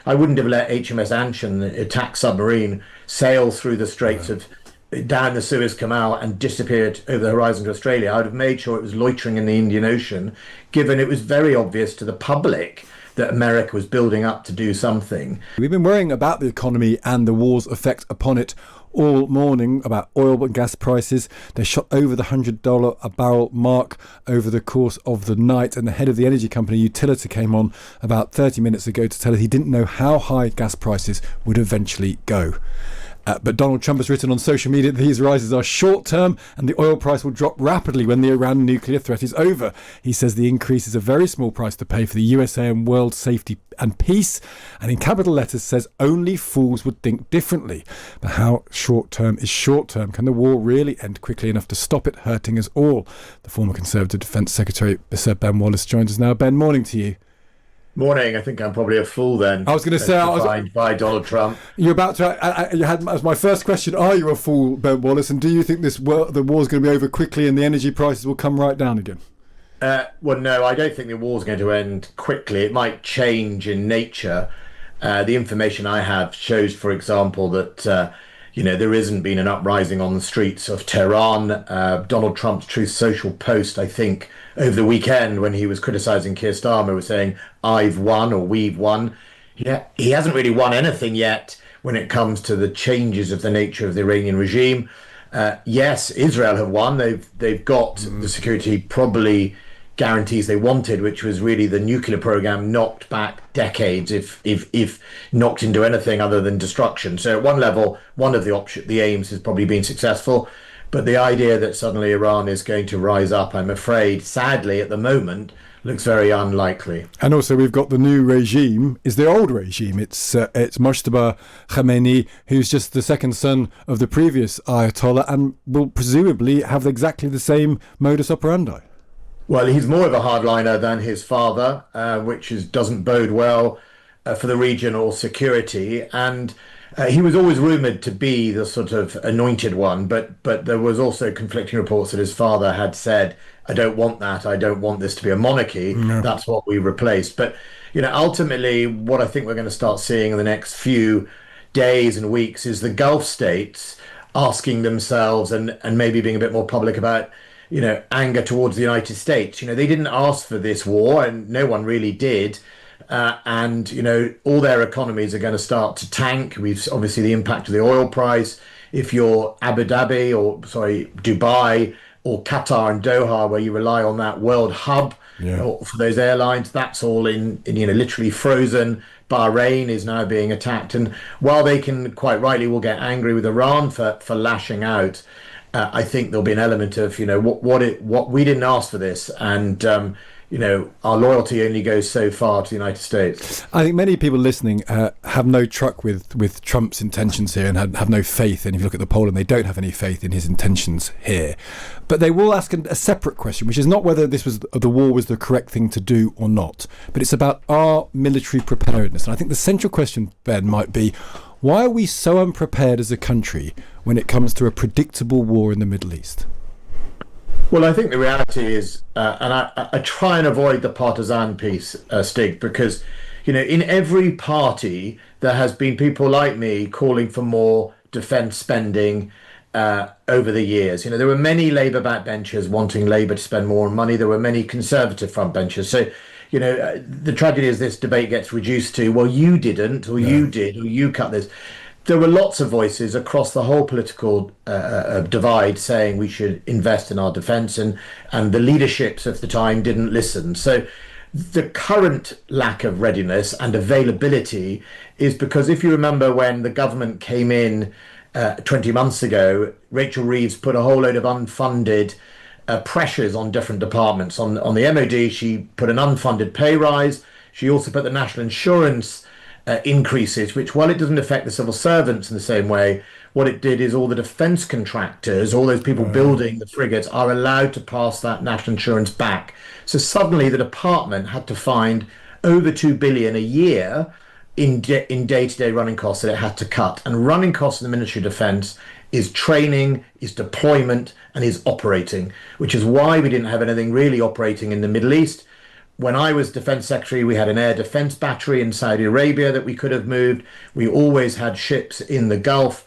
I wouldn't have let HMS Anson, the attack submarine, sail through the straits of down the Suez Canal and disappeared over the horizon to Australia. I would have made sure it was loitering in the Indian Ocean, given it was very obvious to the public that America was building up to do something. We've been worrying about the economy and the war's effect upon it all morning, about oil and gas prices. They shot over the $100 a barrel mark over the course of the night, and the head of the energy company Utilita came on about 30 minutes ago to tell us he didn't know how high gas prices would eventually go. But Donald Trump has written on social media that these rises are short-term and the oil price will drop rapidly when the Iran nuclear threat is over. He says the increase is a very small price to pay for the USA and world safety and peace, and in capital letters says only fools would think differently. But how short-term is short-term? Can the war really end quickly enough to stop it hurting us all? The former Conservative Defence Secretary, Sir Ben Wallace, joins us now. Ben, morning to you. Morning. I think I'm probably a fool then. I was going to say, defined by Donald Trump. You're about to. You had as my first question: are you a fool, Ben Wallace? And do you think the war's going to be over quickly and the energy prices will come right down again? Well, no, I don't think the war's going to end quickly. It might change in nature. The information I have shows, for example, that there isn't been an uprising on the streets of Tehran. Donald Trump's Truth Social post, I think, over the weekend when he was criticising Keir Starmer, was saying, "I've won" or "we've won." Yeah, he hasn't really won anything yet when it comes to the changes of the nature of the Iranian regime. Yes, Israel have won. They've got the security probably guarantees they wanted, which was really the nuclear program knocked back decades, if knocked into anything other than destruction. So at one level, one of the aims has probably been successful. But the idea that suddenly Iran is going to rise up, I'm afraid, sadly, at the moment, looks very unlikely. And also we've got the new regime, is the old regime. It's Mojtaba Khamenei, who's just the second son of the previous Ayatollah and will presumably have exactly the same modus operandi. Well, he's more of a hardliner than his father, which doesn't bode well for the region or security. And he was always rumoured to be the sort of anointed one, but there was also conflicting reports that his father had said, "I don't want that. I don't want this to be a monarchy. No. That's what we replaced." But ultimately, what I think we're going to start seeing in the next few days and weeks is the Gulf states asking themselves and maybe being a bit more public about anger towards the United States. They didn't ask for this war, and no one really did. And all their economies are going to start to tank. We've obviously the impact of the oil price. If you're Dubai or Qatar and Doha, where you rely on that world hub for those airlines, that's all in literally frozen. Bahrain is now being attacked, and while they can quite rightly will get angry with Iran for lashing out, I think there'll be an element of what we didn't ask for this, and our loyalty only goes so far to the United States. I think many people listening have no truck with Trump's intentions here and have no faith. And if you look at the poll, and they don't have any faith in his intentions here. But they will ask a separate question, which is not whether the war was the correct thing to do or not, but it's about our military preparedness. And I think the central question, Ben, might be, why are we so unprepared as a country when it comes to a predictable war in the Middle East? Well, I think the reality is, and I try and avoid the partisan piece, Stig, because, in every party there has been people like me calling for more defence spending over the years. There were many Labour backbenchers wanting Labour to spend more money. There were many Conservative frontbenchers. So, the tragedy is this debate gets reduced to, well, you didn't, or you did, or you cut this. There were lots of voices across the whole political divide saying we should invest in our defence, and the leaderships of the time didn't listen. So the current lack of readiness and availability is because, if you remember when the government came in 20 months ago, Rachel Reeves put a whole load of unfunded pressures on different departments. On the MOD, she put an unfunded pay rise. She also put the national insurance increases, which, while it doesn't affect the civil servants in the same way, what it did is all the defence contractors, all those people building the frigates, are allowed to pass that national insurance back. So suddenly the department had to find over 2 billion a year in day-to-day running costs that it had to cut. And running costs in the Ministry of Defence is training, is deployment, and is operating, which is why we didn't have anything really operating in the Middle East. when I was Defence Secretary, we had an air defence battery in Saudi Arabia that we could have moved. We always had ships in the Gulf.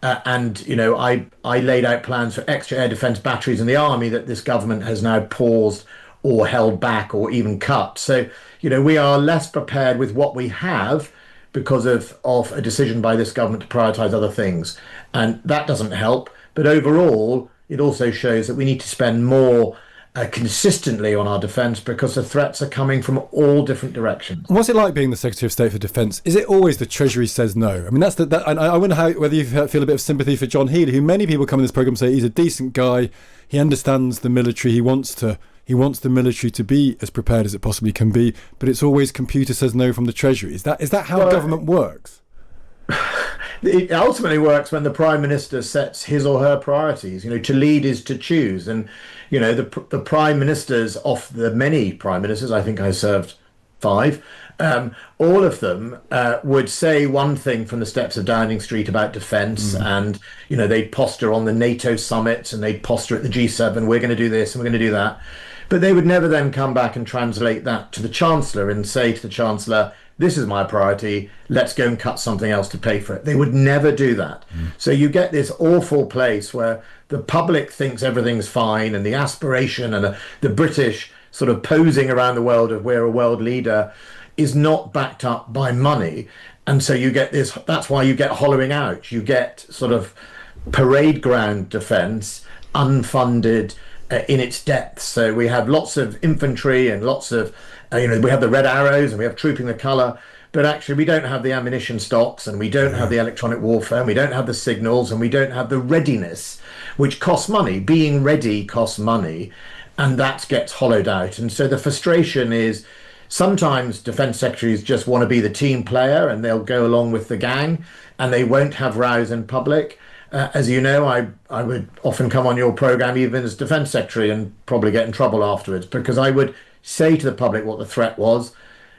And, I laid out plans for extra air defence batteries in the army that this government has now paused or held back or even cut. So, we are less prepared with what we have because of a decision by this government to prioritise other things. And that doesn't help. But overall, it also shows that we need to spend more consistently on our defence because the threats are coming from all different directions. What's it like being the Secretary of State for Defence? Is it always the Treasury says no? I mean, and I wonder whether you feel a bit of sympathy for John Healey, who many people come in this programme and say he's a decent guy, he understands the military, he wants the military to be as prepared as it possibly can be, but it's always computer says no from the Treasury. Is that how government works? It ultimately works when the Prime Minister sets his or her priorities. To lead is to choose. And, the Prime Ministers of the many Prime Ministers, I think I served 5, all of them would say one thing from the steps of Downing Street about defence. And, they'd posture on the NATO summit and they'd posture at the G7, we're going to do this and we're going to do that. But they would never then come back and translate that to the Chancellor and say to the Chancellor, this is my priority, let's go and cut something else to pay for it. They would never do that. So you get this awful place where the public thinks everything's fine and the aspiration and the British sort of posing around the world of we're a world leader is not backed up by money. And so you get this, that's why you get hollowing out. You get sort of parade ground defence, unfunded in its depths. So we have lots of infantry and lots of we have the red arrows and we have trooping the colour, but actually we don't have the ammunition stocks and we don't have the electronic warfare and we don't have the signals and we don't have the readiness, which costs money. Being ready costs money, and that gets hollowed out. And so the frustration is sometimes defence secretaries just want to be the team player and they'll go along with the gang and they won't have rows in public. As you know, I would often come on your programme even as Defence Secretary and probably get in trouble afterwards because I would say to the public what the threat was.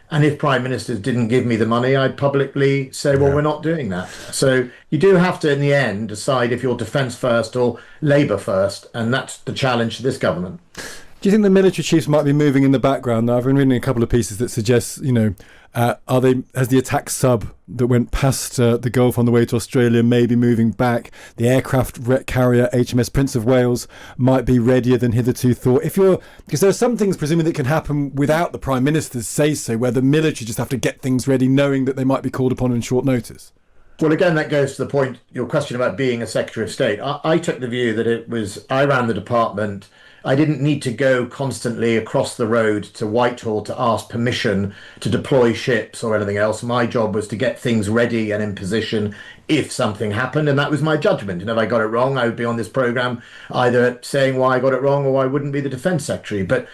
And if Prime Ministers didn't give me the money, I'd publicly say, well, we're not doing that. So you do have to, in the end, decide if you're defence first or Labour first. And that's the challenge to this government. Do you think the military chiefs might be moving in the background? Now, I've been reading a couple of pieces that suggest, has the attack sub that went past the Gulf on the way to Australia maybe moving back? The aircraft carrier HMS Prince of Wales might be readier than hitherto thought. Because there are some things presumably that can happen without the Prime Minister's say so, where the military just have to get things ready, knowing that they might be called upon in short notice. Well, again, that goes to the point, your question about being a Secretary of State. I took the view that I ran the department. I didn't need to go constantly across the road to Whitehall to ask permission to deploy ships or anything else. My job was to get things ready and in position if something happened, and that was my judgment. And if I got it wrong, I would be on this programme either saying why I got it wrong or I wouldn't be the Defence Secretary. But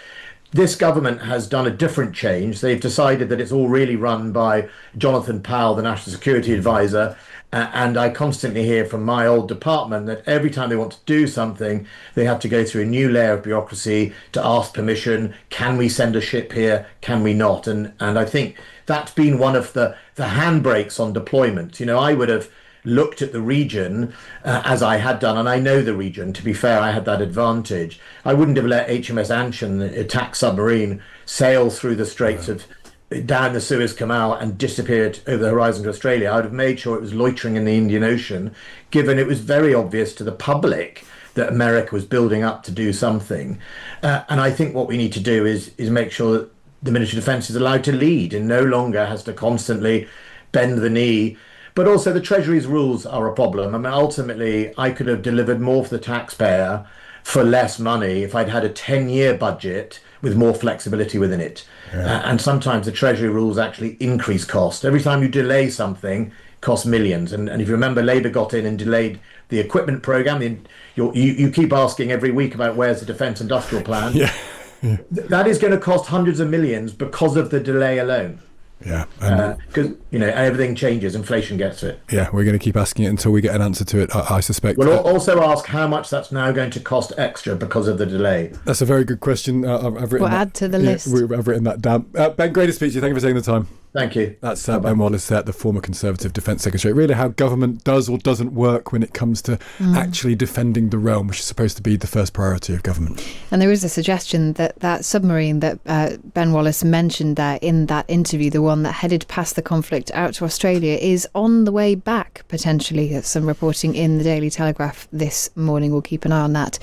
this government has done a different change. They've decided that it's all really run by Jonathan Powell, the National Security Advisor. And I constantly hear from my old department that every time they want to do something, they have to go through a new layer of bureaucracy to ask permission. Can we send a ship here? Can we not? And I think that's been one of the handbrakes on deployment. I would have looked at the region as I had done, and I know the region. To be fair, I had that advantage. I wouldn't have let HMS Anson, the attack submarine, sail through the straits of down the Suez Canal and disappeared over the horizon to Australia. I would have made sure it was loitering in the Indian Ocean, given it was very obvious to the public that America was building up to do something. And I think what we need to do is make sure that the military defence is allowed to lead and no longer has to constantly bend the knee. But also the Treasury's rules are a problem. I mean, ultimately, I could have delivered more for the taxpayer for less money if I'd had a 10-year budget with more flexibility within it. And sometimes the Treasury rules actually increase cost. Every time you delay something, costs millions. And if you remember, Labour got in and delayed the equipment programme. You keep asking every week about where's the defence industrial plan. That is going to cost hundreds of millions because of the delay alone. Because everything changes, inflation gets to it. We're going to keep asking it until we get an answer to it, I suspect. We'll also ask how much that's now going to cost extra because of the delay. That's a very good question. I've written we'll add to the list. I've written that down. Ben, great to speak to you. Thank you for taking the time. Thank you. That's Bye-bye. Ben Wallace, the former Conservative Defence Secretary. Really how government does or doesn't work when it comes to actually defending the realm, which is supposed to be the first priority of government. And there is a suggestion that that submarine that Ben Wallace mentioned there in that interview, the one that headed past the conflict out to Australia, is on the way back, potentially. There's some reporting in the Daily Telegraph this morning. We'll keep an eye on that.